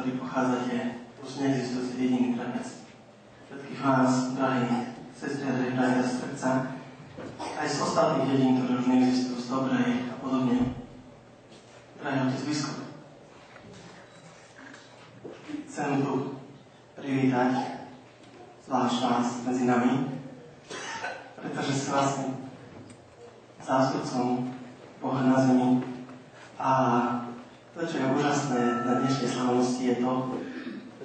ktorí pochádzate už z neexistujúcej dediny Trepec. Všetkých vás, drahí sestry a drahí bratia z Trepca, aj z ostatných dedín, ktoré už neexistujú, z Dobrej a podobne. Drahý otec biskup, chcem tu privítať zvlášť vás medzi nami, pretože ste vlastne zástupcom Boha na zemi. A to, čo je úžasné na dnešnej slavnosti, je to,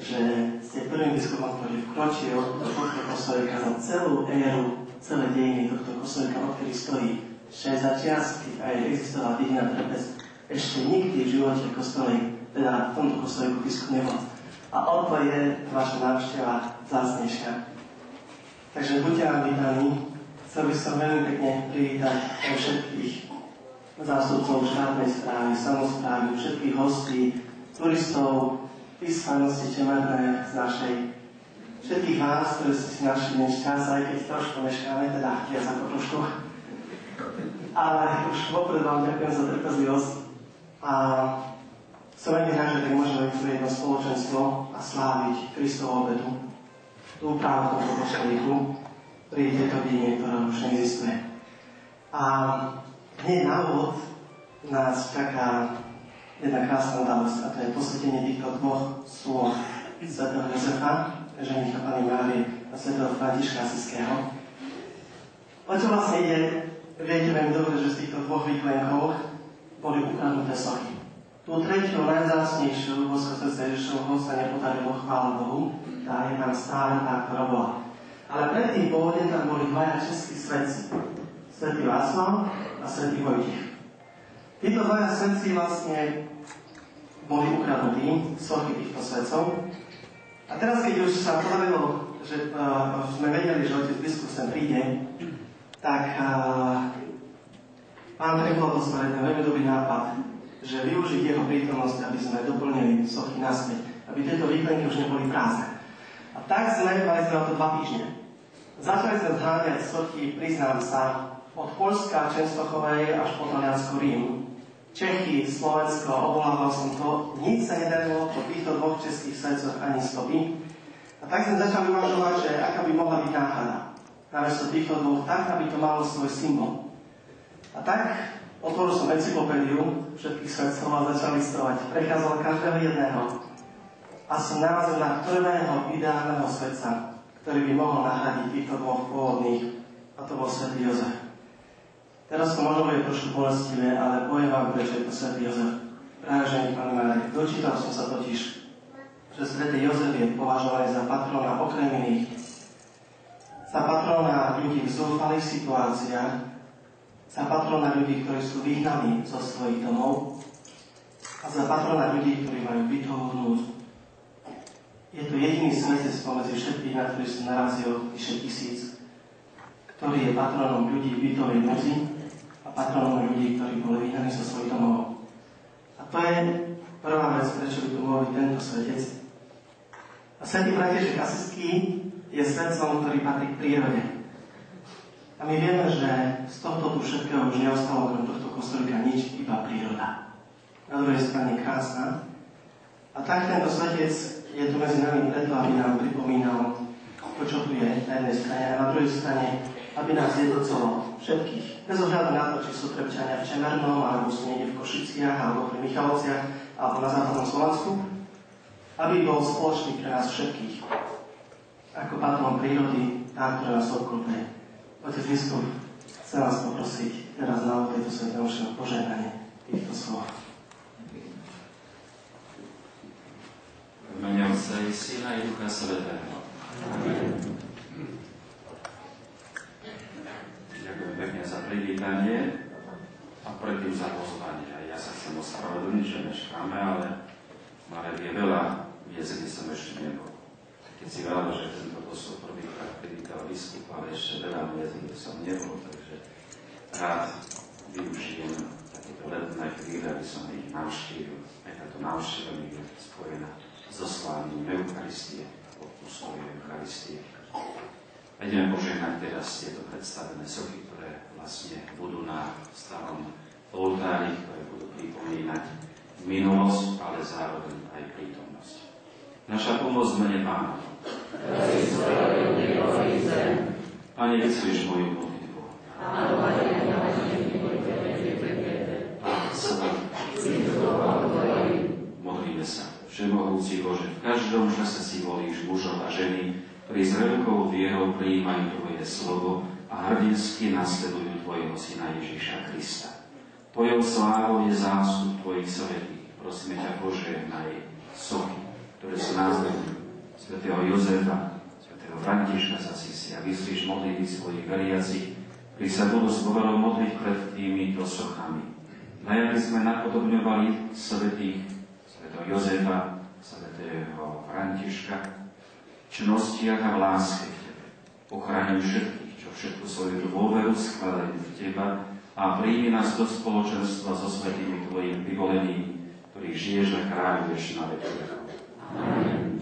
že ste prvým biskupom, ktorý vkročil do tohto kostolíka za celú éru, celé dejiny tohto kostolíka, odkedy stojí. Ešte aj za čias, keď aj existovala dedina Trepec, ešte nikdy v živote kostolík, teda v tomto kostolíku biskup nebol. A o to je vaša návšteva vzácnejšia. Takže buďte nám vítaní. Chcel by som veľmi pekne privítať aj všetkých zástupcov štátnej správy, samosprávy, všetkých hostí, turistov, výsfanosti Čemerné z našej, všetkých vás, ktorí ste si našli dnes čas, aj keď trošku meškáme, teda ja za to trošku. Ale už vopred vám ďakujem za trpezlivosť a som veľmi rád, že tak môžeme vytvoriť jedno spoločenstvo a sláviť Kristovu obetu, tú právu tohto kostolíku pri tejto dedine, ktorá už neexistuje. A hneď na úvod nás čaká jedna krásna udalosť, a to je posvetenie týchto dvoch slov svätého Jozefa, ženicha Panny Márie a svätého Františka Asiského. O čo vlastne ide, viete veľmi dobre, že z týchto dvoch výklenkov boli ukradnuté sochy. Tú tretiu, najvzácnejšiu boskosrdce Ježišovho sa nepodarilo, chvála Bohu, tá je tam stále tá, ktorá bola. Ale predtým pôvodne tam boli dvaja českí svätci, svätý Václav a svätý Vojtich. Títo dvaja svätci vlastne boli ukradnutí, sochy týchto svätcov. A teraz, keď už sa podarilo, že sme vedeli, že otec biskup sem príde, tak pán Trepol dostal jeden veľmi dobrý nápad, že využiť jeho prítomnosť, aby sme doplnili sochy naspäť, aby tieto výklenky už neboli prázdne. A tak sme mali na to 2 týždne. Začali sme zháňať sochy, priznám sa, od Poľska, Čenstochovej až po Taliansko, Rím. Čechy, Slovensko, obvolával som to, nič sa nedarilo po týchto dvoch českých svetcoch ani stopy. A tak sme začali uvažovať, že aká by mohla byť náhrada. Namiesto týchto dvoch tak, aby to malo svoj symbol. A tak otvoril som encyklopédiu všetkých svetcov a začal listovať. Prechádzal každého jedného. A som narazil na prvého ideálneho svetca, ktorý by mohol nahradiť týchto dvoch pôvodných, a to bol svätý Jozef. Teraz to možno bude trošku bolestivé, ale poviem vám, prečo je to svätý Jozef. Práve žení Panny Márie. Dočítal som sa totiž, že svätý Jozef je považovaný za patrona okrem iných, za patrona ľudí v zúfalých situáciách, za patrona ľudí, ktorí sú vyhnaní zo svojich domov a za patrona ľudí, ktorí majú bytovú núdzu. Je to jediný svetec spomedzi všetkých, na ktorých som narazil vyše 1000, ktorý je patronom ľudí v bytovej núdzi a patronom ľudí, ktorí boli vyhnaní zo svojich domov. A to je prvá vec, prečo by tu mohol byť tento svetec. A svätý František Asiský je svetcom, ktorý patrí k prírode. A my vieme, že z tohto tu všetkého už neostalo okrem tohto kostolíka nič, iba príroda. Na druhej strane krásna. A tak tento svetec je tu medzi nami preto, aby nám pripomínal to, čo tu je na jednej strane a na druhej strane, aby nás jednocolo všetkých. Bez ohľadu na to, či sú Trepčania v Čemernom, alebo sú niekde v Košiciach, alebo pri Michalovciach, alebo na západnom Slovensku, aby bol spoločný pre nás všetkých. Ako patron prírody, tá, ktorá nás obklopuje. Otec biskup, chcem vás poprosiť teraz na tejto svätej požehnanie týchto slov. V mene Otca i Syna i Ducha Svätého. Ďakujem pekne za privítanie a predtým za pozvanie. Aj ja sa chcem ospravedlniť, že meškáme, ale je veľa miest, kde som ešte nebol. Keď si veľa, že tento posol prvýkrát privítal biskup, ale ešte veľa miest, kde som nebol, takže rád využijem takéto letné chvíle, aby som ich navštívil. Aj táto návšteva je spojená so slávením Eucharistie, odpustom Eucharistie. A ideme požehnať teraz tieto predstavené sochy, ktoré vlastne budú na starom oltári, ktoré budú pripomínať minulosť, ale zároveň aj prítomnosť. Naša pomoc v mene Pána. Pane, vyslíš moju modlitbu. Modlíme sa. Všemohúci Bože, v každom čase si volíš mužov a ženy, ktorí s veľkou vierou prijímajú Tvoje slovo a hrdinsky nasledujú Tvojho Syna Ježiša Krista. Tvojou slávou je zástup Tvojich svätých. Prosíme ťa, požehnaj sochy, ktoré sú názvené svätého Jozefa, svätého Františka z Asisi a vyslíš modlitby svojich veriacich, ktorí sa budú s dôverou modliť pred týmito sochami. Daj, aby sme napodobňovali svätých svätého Jozefa, svätého Františka, v čnostiach a v láske v Tebe. Ochraňuj všetkých, čo všetku svoju dôveru skladajú v Teba a príjmi nás do spoločenstva so svätými Tvojimi vyvolenými, ktorých žiješ a kráľuješ na veky vekov. Amen.